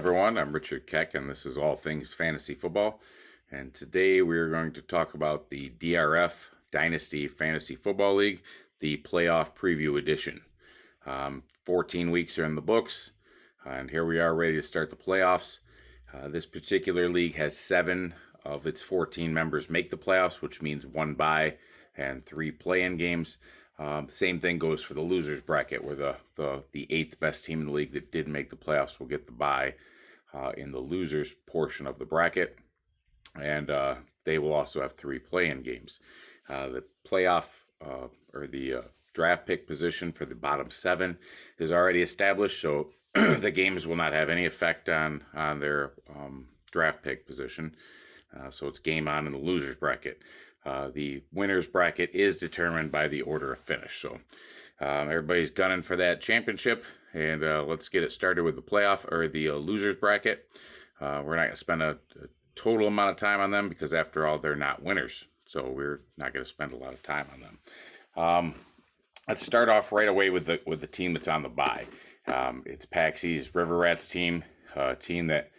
everyone. I'm Richard Keck, and this is All Things Fantasy Football. And today we're going to talk about the DRF Dynasty Fantasy Football League, the Playoff Preview Edition. 14 weeks are in the books, and here we are ready to start the playoffs. This particular league has 7 of its 14 members make the playoffs, which means 1 bye and 3 play-in games. Same thing goes for the losers bracket, where the 8th best team in the league that did make the playoffs will get the bye in the losers portion of the bracket, and they will also have 3 play-in games. The playoff or the draft pick position for the bottom 7 is already established, so the games will not have any effect on their draft pick position. So it's game on in the losers bracket. The winner's bracket is determined by the order of finish. So everybody's gunning for that championship, and let's get it started with the playoff or the losers bracket. We're not going to spend a total amount of time on them because, after all, they're not winners. So we're not going to spend a lot of time on them. Let's start off right away with the team that's on the bye. It's Paxy's River Rats team, a team that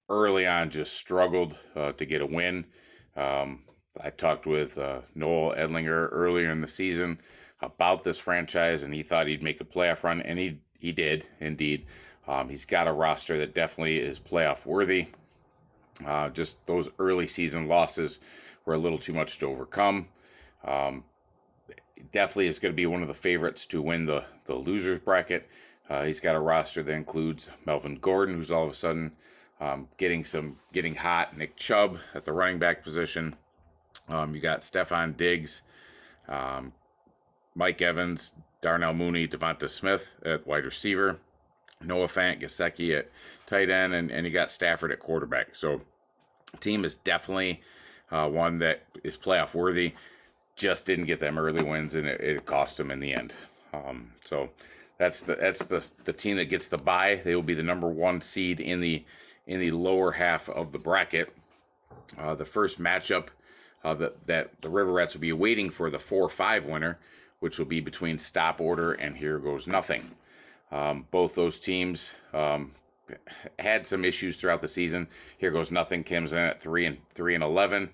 early on just struggled to get a win. I talked with Noel Edlinger earlier in the season about this franchise, and he thought he'd make a playoff run, and he did, indeed. He's got a roster that definitely is playoff worthy. Just those early season losses were a little too much to overcome. Definitely is going to be one of the favorites to win the losers bracket. He's got a roster that includes Melvin Gordon, who's all of a sudden getting hot. Nick Chubb at the running back position. You got Stephon Diggs, Mike Evans, Darnell Mooney, Devonta Smith at wide receiver, Noah Fant, Gesicki at tight end, and you got Stafford at quarterback. So the team is definitely one that is playoff worthy. Just didn't get them early wins, and it cost them in the end. So that's the team that gets the bye. They will be the number 1 seed in the lower half of the bracket. The first matchup that the River Rats will be waiting for, the 4-5 winner, which will be between Stop Order and Here Goes Nothing. Both those teams had some issues throughout the season. Here Goes Nothing comes in at 3-11.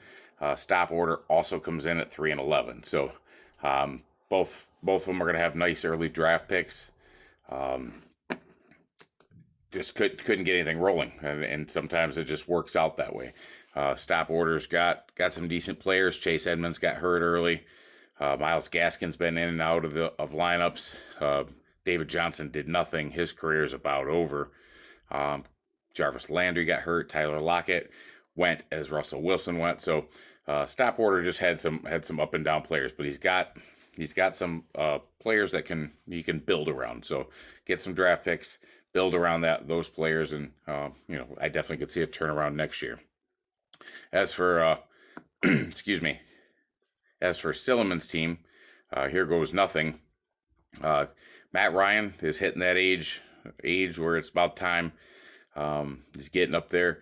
Stop Order also comes in at 3-11. So both of them are going to have nice early draft picks. Just couldn't get anything rolling, and sometimes it just works out that way. Stop Order's got some decent players. Chase Edmonds got hurt early. Myles Gaskin's been in and out of lineups. David Johnson did nothing. His career is about over. Jarvis Landry got hurt. Tyler Lockett went as Russell Wilson went. So Stop Order just had some up and down players, but he's got some players that he can build around. So get some draft picks, build around those players, and I definitely could see a turnaround next year. As for as for Silliman's team, Here Goes Nothing. Matt Ryan is hitting that age where it's about time. He's getting up there.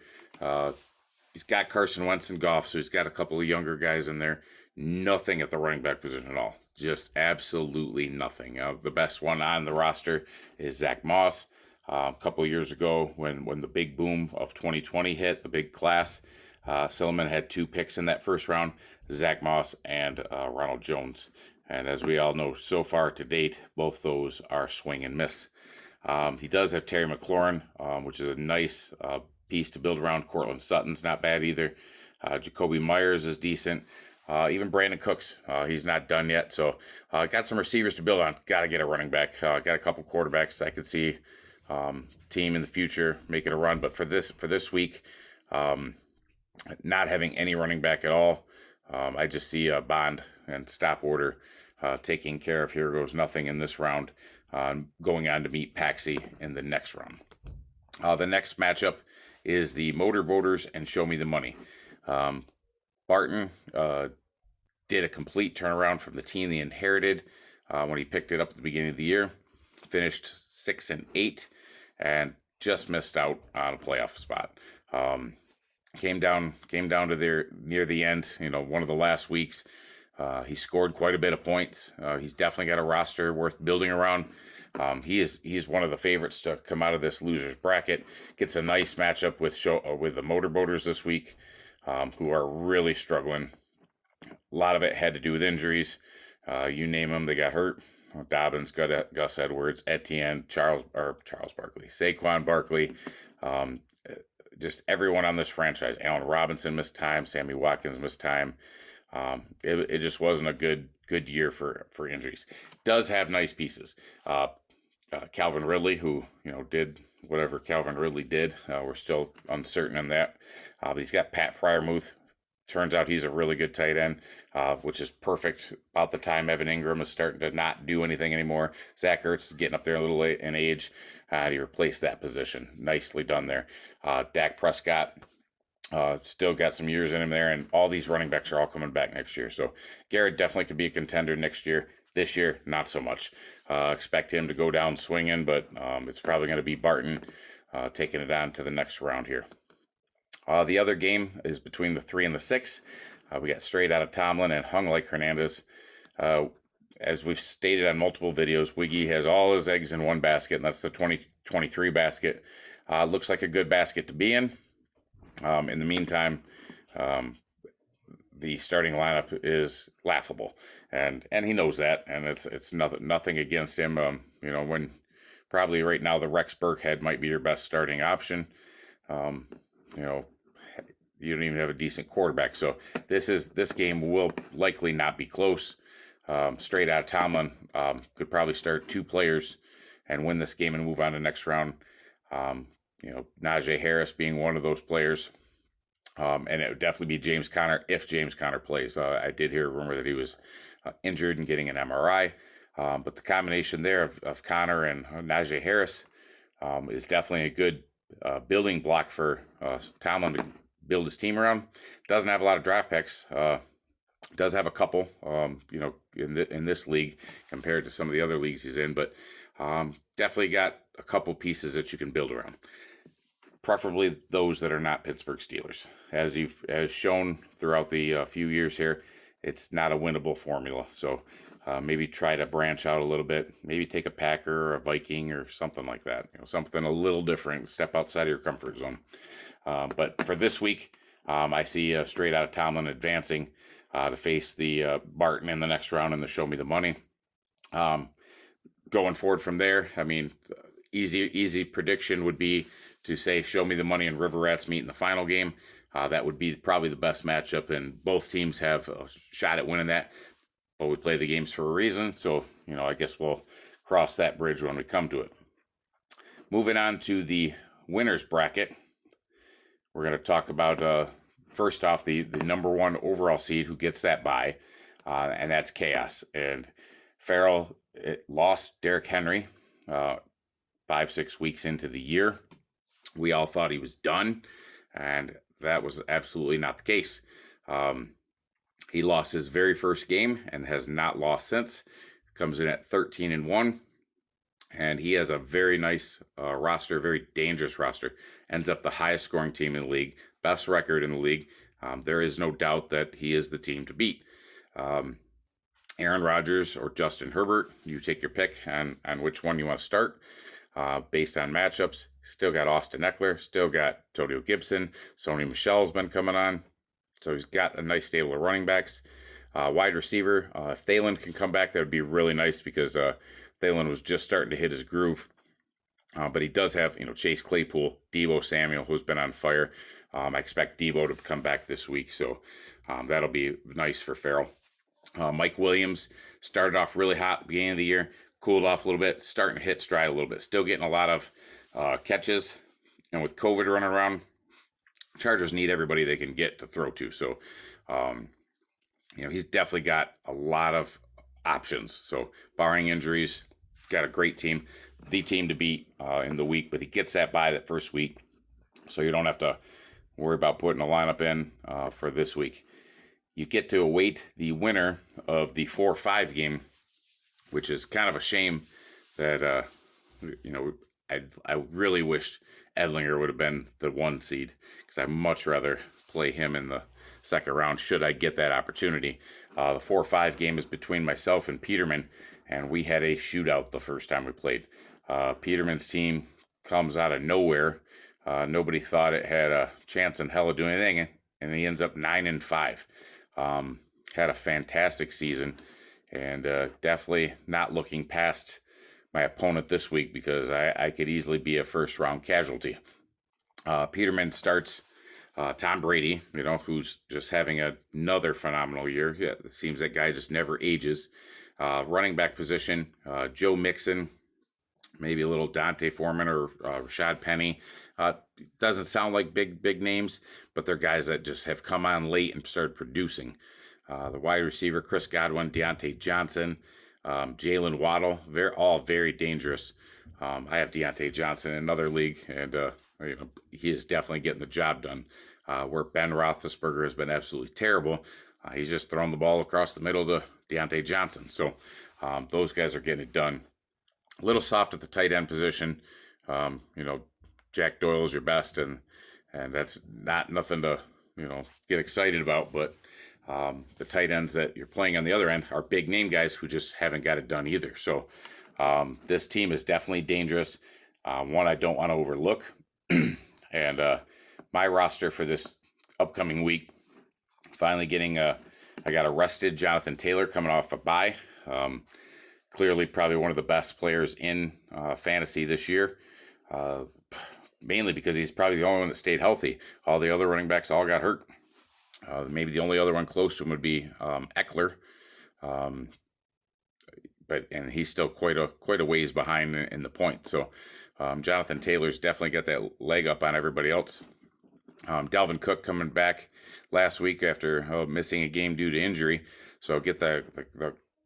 He's got Carson Wentz and Goff, so he's got a couple of younger guys in there. Nothing at the running back position at all. Just absolutely nothing. The best one on the roster is Zach Moss. A couple of years ago, when the big boom of 2020 hit, the big class, Silliman had 2 picks in that first round, Zach Moss and Ronald Jones. And as we all know, so far to date, both those are swing and miss. He does have Terry McLaurin, which is a nice piece to build around. Cortland Sutton's not bad either. Jacoby Myers is decent. Even Brandon Cooks, he's not done yet. So got some receivers to build on. Got to get a running back. Got a couple quarterbacks. I could see team in the future making a run. But for this week, not having any running back at all, I just see a Bond and Stop Order taking care of Here Goes Nothing in this round, going on to meet Paxy in the next round. The next matchup is the Motorboaters and Show Me the Money. Barton did a complete turnaround from the team he inherited when he picked it up at the beginning of the year. Finished 6-8 and just missed out on a playoff spot. Came down to there near the end, one of the last weeks. He scored quite a bit of points. He's definitely got a roster worth building around. He's one of the favorites to come out of this losers bracket. Gets a nice matchup with the Motorboaters this week, who are really struggling. A lot of it had to do with injuries. You name them, they got hurt. Dobbins, Gus Edwards, Etienne, Charles Barkley, Saquon Barkley, um, just everyone on this franchise. Allen Robinson missed time. Sammy Watkins missed time. It just wasn't a good year for injuries. Does have nice pieces. Calvin Ridley, who did whatever Calvin Ridley did. We're still uncertain on that. But he's got Pat Freiermuth. Turns out he's a really good tight end, which is perfect about the time Evan Ingram is starting to not do anything anymore. Zach Ertz is getting up there a little late in age. He replaced that position. Nicely done there. Dak Prescott still got some years in him there, and all these running backs are all coming back next year. So Garrett definitely could be a contender next year. This year, not so much. Expect him to go down swinging, but it's probably going to be Barton taking it on to the next round here. The other game is between the 3 and the 6. We got Straight Out of Tomlin and Hung Like Hernandez. As we've stated on multiple videos, Wiggy has all his eggs in one basket, and that's the 2023 basket. Looks like a good basket to be in. In the meantime, the starting lineup is laughable, and he knows that, and it's nothing against him. When probably right now the Rex Burkhead might be your best starting option. You don't even have a decent quarterback. So this game will likely not be close. Straight Out of Tomlin could probably start 2 players and win this game and move on to the next round. Najee Harris being one of those players. And it would definitely be James Conner if James Conner plays. I did hear a rumor that he was injured and getting an MRI. But the combination there of Conner and Najee Harris is definitely a good building block for Tomlin to build his team around. Doesn't have a lot of draft picks. Does have a couple, in this league compared to some of the other leagues he's in, but definitely got a couple pieces that you can build around. Preferably those that are not Pittsburgh Steelers. As shown throughout the few years here, it's not a winnable formula. So maybe try to branch out a little bit. Maybe take a Packer or a Viking or something like that. Something a little different. Step outside of your comfort zone. But for this week, I see Straight Out of Tomlin advancing to face the Barton in the next round in the Show Me the Money. Going forward from there, easy prediction would be to say Show Me the Money and River Rats meet in the final game. That would be probably the best matchup, and both teams have a shot at winning that. But we play the games for a reason, so I guess we'll cross that bridge when we come to it. Moving on to the winners bracket, we're going to talk about first off the number 1 overall seed who gets that bye, and that's Chaos. And Farrell lost Derrick Henry 5-6 weeks into the year. We all thought he was done, and that was absolutely not the case. He lost his very first game and has not lost since. Comes in at 13-1, and he has a very nice roster, very dangerous roster. Ends up the highest scoring team in the league, best record in the league. There is no doubt that he is the team to beat. Aaron Rodgers or Justin Herbert, you take your pick on which one you want to start. Based on matchups, still got Austin Eckler, still got Antonio Gibson. Sony Michel's been coming on. So he's got a nice stable of running backs. Wide receiver, if Thielen can come back, that would be really nice because Thielen was just starting to hit his groove. But he does have, Chase Claypool, Deebo Samuel, who's been on fire. I expect Deebo to come back this week, so that'll be nice for Farrell. Mike Williams started off really hot at the beginning of the year, cooled off a little bit, starting to hit stride a little bit. Still getting a lot of catches, and with COVID running around, Chargers need everybody they can get to throw to. So, he's definitely got a lot of options. So, barring injuries, got a great team. The team to beat in the week, but he gets that bye that first week. So, you don't have to worry about putting a lineup in for this week. You get to await the winner of the 4-5 game, which is kind of a shame that, I really wished Edlinger would have been the 1 seed because I'd much rather play him in the second round should I get that opportunity. The 4-5 game is between myself and Peterman, and we had a shootout the first time we played. Peterman's team comes out of nowhere. Nobody thought it had a chance in hell of doing anything, and he ends up 9-5. Had a fantastic season, and definitely not looking past my opponent this week because I could easily be a first round casualty. Peterman starts Tom Brady, who's just having another phenomenal year. Yeah, it seems that guy just never ages. Running back position, Joe Mixon, maybe a little Dante Foreman or Rashad Penny. Doesn't sound like big names, but they're guys that just have come on late and started producing. The wide receiver, Chris Godwin, Deontay Johnson, Jalen Waddle, they're all very dangerous. I have Deontay Johnson in another league, and he is definitely getting the job done. Where Ben Roethlisberger has been absolutely terrible, he's just thrown the ball across the middle to Deontay Johnson. So those guys are getting it done. A little soft at the tight end position. Jack Doyle is your best, and that's nothing to get excited about. But the tight ends that you're playing on the other end are big name guys who just haven't got it done either. So this team is definitely dangerous. One I don't want to overlook. And my roster for this upcoming week, finally getting I got a rested Jonathan Taylor coming off a bye. Clearly probably one of the best players in fantasy this year, mainly because he's probably the only one that stayed healthy. All the other running backs all got hurt. Maybe the only other one close to him would be Eckler, and he's still quite a ways behind in the point. So Jonathan Taylor's definitely got that leg up on everybody else. Dalvin Cook coming back last week after missing a game due to injury. So get the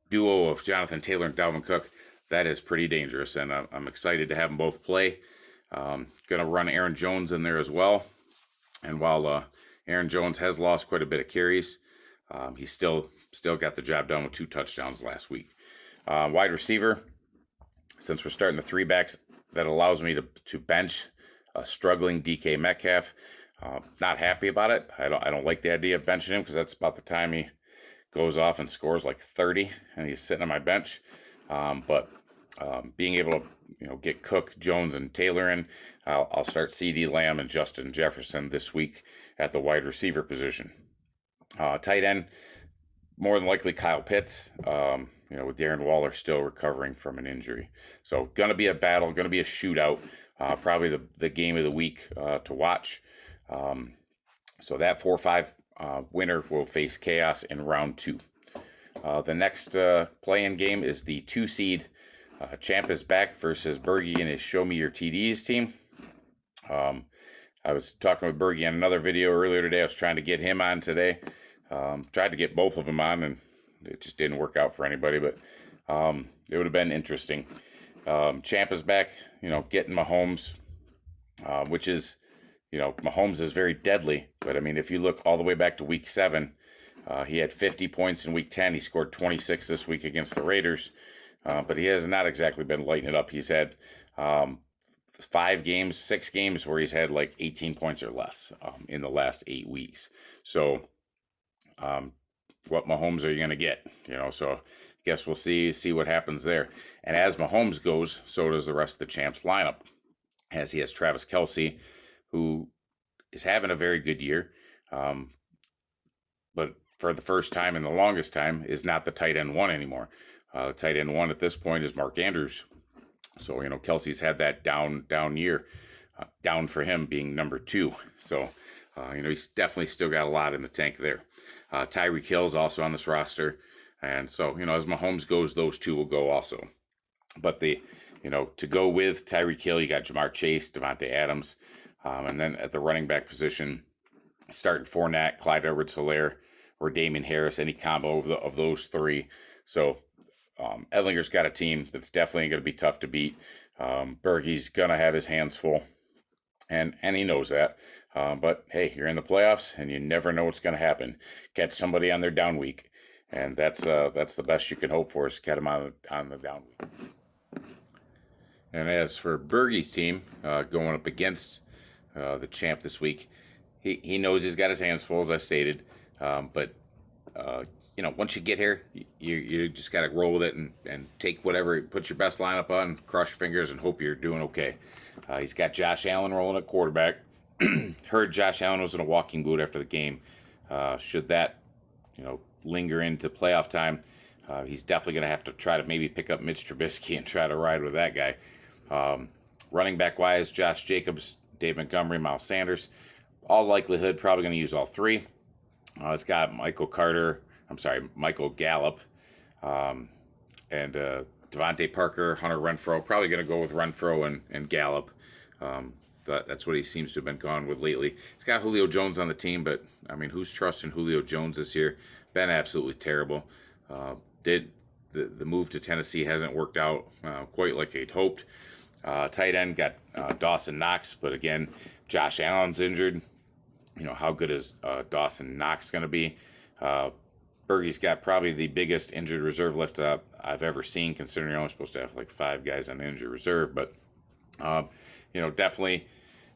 duo of Jonathan Taylor and Dalvin Cook. That is pretty dangerous, and I'm excited to have them both play. Going to run Aaron Jones in there as well. And while Aaron Jones has lost quite a bit of carries, he's still got the job done with 2 touchdowns last week. Wide receiver, since we're starting the 3 backs, that allows me to bench a struggling DK Metcalf. Not happy about it. I don't like the idea of benching him because that's about the time he goes off and scores like 30 and he's sitting on my bench. But being able to get Cook, Jones, and Taylor in, I'll start CD Lamb and Justin Jefferson this week at the wide receiver position. Tight end, more than likely Kyle Pitts, with Darren Waller still recovering from an injury. So going to be a battle, going to be a shootout, probably the game of the week to watch. So that 4-5 winner will face chaos in round 2. The next play-in game is the 2 seed Champ is back versus Bergie and his Show Me Your TDs team. I was talking with Bergie on another video earlier today. I was trying to get him on today. Tried to get both of them on, and it just didn't work out for anybody, but it would have been interesting. Champ is back, getting Mahomes, which is, Mahomes is very deadly. But, if you look all the way back to week 7, he had 50 points in week 10. He scored 26 this week against the Raiders. But he has not exactly been lighting it up. He's had 6 games where he's had like 18 points or less in the last 8 weeks. So what Mahomes are you going to get? So I guess we'll see what happens there. And as Mahomes goes, so does the rest of the Champs lineup, as he has Travis Kelce, who is having a very good year, but for the first time in the longest time is not the tight end 1 anymore. The tight end 1 at this point is Mark Andrews. So, Kelce's had that down year, down for him being number 2. So, he's definitely still got a lot in the tank there. Tyreek Hill's also on this roster. And so, as Mahomes goes, those 2 will go also. But to go with Tyreek Hill, you got Jamar Chase, Devontae Adams. And then at the running back position, starting Fournette, Clyde Edwards-Helaire, or Damian Harris, any combo of those 3. So Edlinger's got a team that's definitely going to be tough to beat. Bergie's going to have his hands full, and he knows that. But, hey, you're in the playoffs, and you never know what's going to happen. Catch somebody on their down week, and that's the best you can hope for is catch them on the down week. And as for Bergie's team, going up against the Champ this week, he knows he's got his hands full, as I stated. But once you get here, you just got to roll with it and take whatever, put your best lineup on, cross your fingers, and hope you're doing okay. He's got Josh Allen rolling at quarterback. Heard Josh Allen was in a walking boot after the game. Should that, linger into playoff time, he's definitely going to have to try to maybe pick up Mitch Trubisky and try to ride with that guy. Running back wise, Josh Jacobs, Dave Montgomery, Miles Sanders. All likelihood, probably going to use all three. It's got Michael Gallup, and Devontae Parker, Hunter Renfrow. Probably going to go with Renfrow and Gallup. That's what he seems to have been gone with lately. He's got Julio Jones on the team, but I mean, who's trusting Julio Jones this year? Been absolutely terrible. The move to Tennessee hasn't worked out quite like he'd hoped. Tight end got Dawson Knox, but again, Josh Allen's injured. How good is Dawson Knox going to be? Bergey's got probably the biggest injured reserve list I've ever seen, considering you're only supposed to have like 5 guys on the injured reserve. But definitely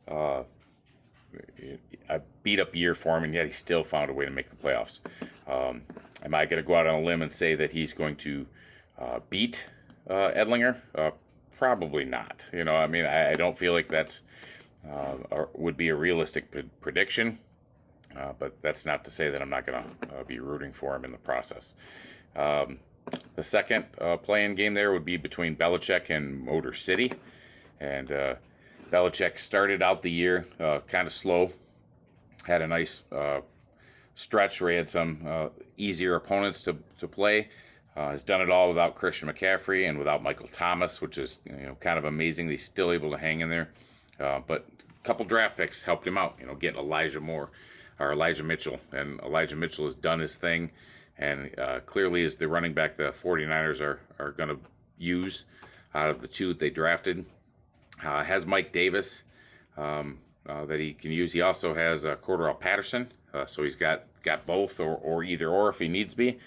a beat up year for him, and yet he still found a way to make the playoffs. Am I going to go out on a limb and say that he's going to beat Edlinger? Probably not. I don't feel like that's would be a realistic prediction, but that's not to say that I'm not going to be rooting for him in the process. The second play-in game there would be between Belichick and Motor City, and Belichick started out the year kind of slow, had a nice stretch where he had some easier opponents to play. Has done it all without Christian McCaffrey and without Michael Thomas, which is kind of amazing. He's still able to hang in there. But a couple draft picks helped him out, getting Elijah Mitchell. And Elijah Mitchell has done his thing, and clearly is the running back the 49ers are going to use out of the 2 that they drafted. Has Mike Davis that he can use. He also has Cordarrelle Patterson, so he's got both or either or if he needs be.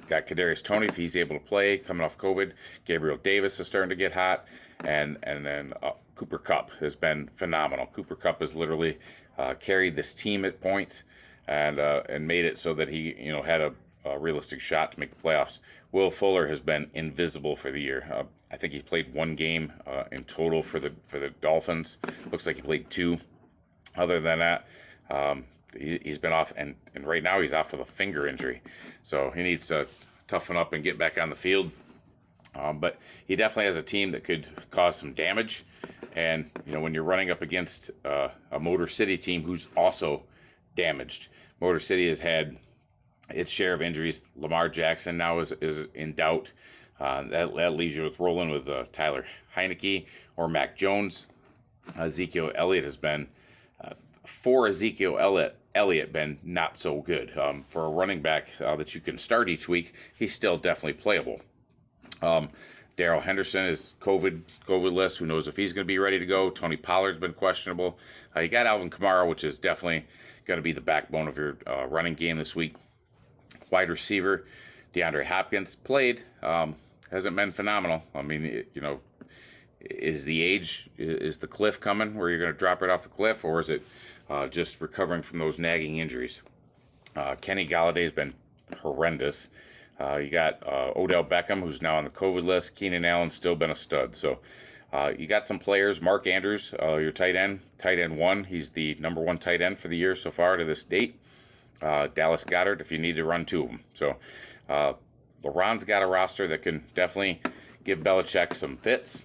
Got Kadarius Toney if he's able to play, coming off COVID. Gabriel Davis is starting to get hot, and then Cooper Kupp has been phenomenal. Cooper Kupp has literally carried this team at points and made it so that he had a realistic shot to make the playoffs. Will Fuller has been invisible for the year. I think he played 1 game in total for the Dolphins. Looks like he played 2. Other than that, he's been off, and right now he's off with a finger injury, so he needs to toughen up and get back on the field. But he definitely has a team that could cause some damage, and when you're running up against a Motor City team who's also damaged. Motor City has had its share of injuries. Lamar Jackson now is in doubt. That leaves you with rolling with Tyler Heineke or Mac Jones. Ezekiel Elliott has been for Ezekiel Elliott been not so good. For a running back that you can start each week, he's still definitely playable. Darrell Henderson is COVID list. Who knows if he's going to be ready to go? Tony Pollard's been questionable. You got Alvin Kamara, which is definitely going to be the backbone of your running game this week. Wide receiver DeAndre Hopkins played. Hasn't been phenomenal. I mean, is the cliff coming where you're going to drop right off the cliff, or is it just recovering from those nagging injuries? Kenny Galladay's been horrendous. You got Odell Beckham, who's now on the COVID list. Keenan Allen's still been a stud. So you got some players. Mark Andrews, your tight end 1. He's the number 1 tight end for the year so far to this date. Dallas Goedert, if you need to run 2 of them. So LeBron's got a roster that can definitely give Belichick some fits.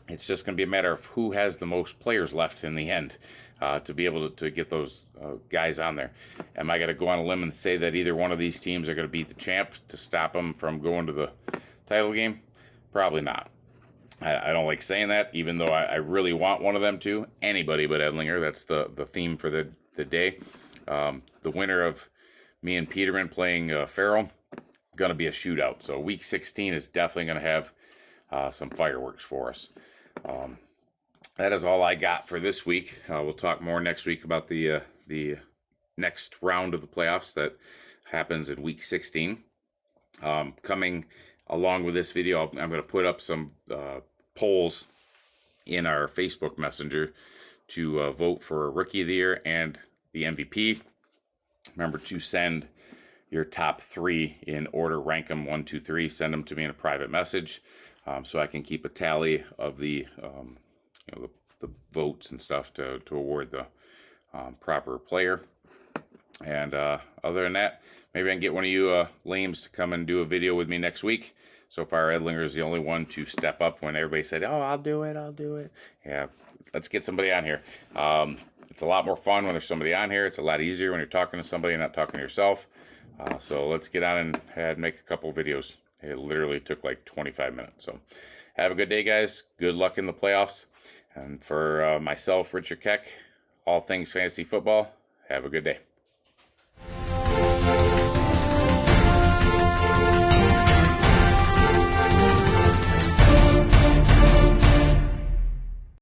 It's just going to be a matter of who has the most players left in the end to be able to get those guys on there. Am I going to go on a limb and say that either one of these teams are going to beat the champ to stop them from going to the title game? Probably not. I don't like saying that, even though I really want one of them to. Anybody but Edlinger. That's the theme for the day. The winner of me and Peterman playing Farrell, going to be a shootout. So week 16 is definitely going to have some fireworks for us. That is all I got for this week. We'll talk more next week about the next round of the playoffs that happens in week 16. Coming along with this video, I'm going to put up some polls in our Facebook Messenger to vote for Rookie of the Year and the MVP. Remember to send your top 3 in order, rank them 1, 2, 3. Send them to me in a private message, so I can keep a tally of the the votes and stuff to award the proper player. And other than that, maybe I can get one of you lames to come and do a video with me next week. So far, Edlinger is the only one to step up when everybody said, "Oh, I'll do it." Yeah, let's get somebody on here. It's a lot more fun when there's somebody on here. It's a lot easier when you're talking to somebody and not talking to yourself. So let's get on and make a couple videos. It literally took like 25 minutes. So have a good day, guys. Good luck in the playoffs. And for myself, Richard Keck, all things fantasy football, have a good day.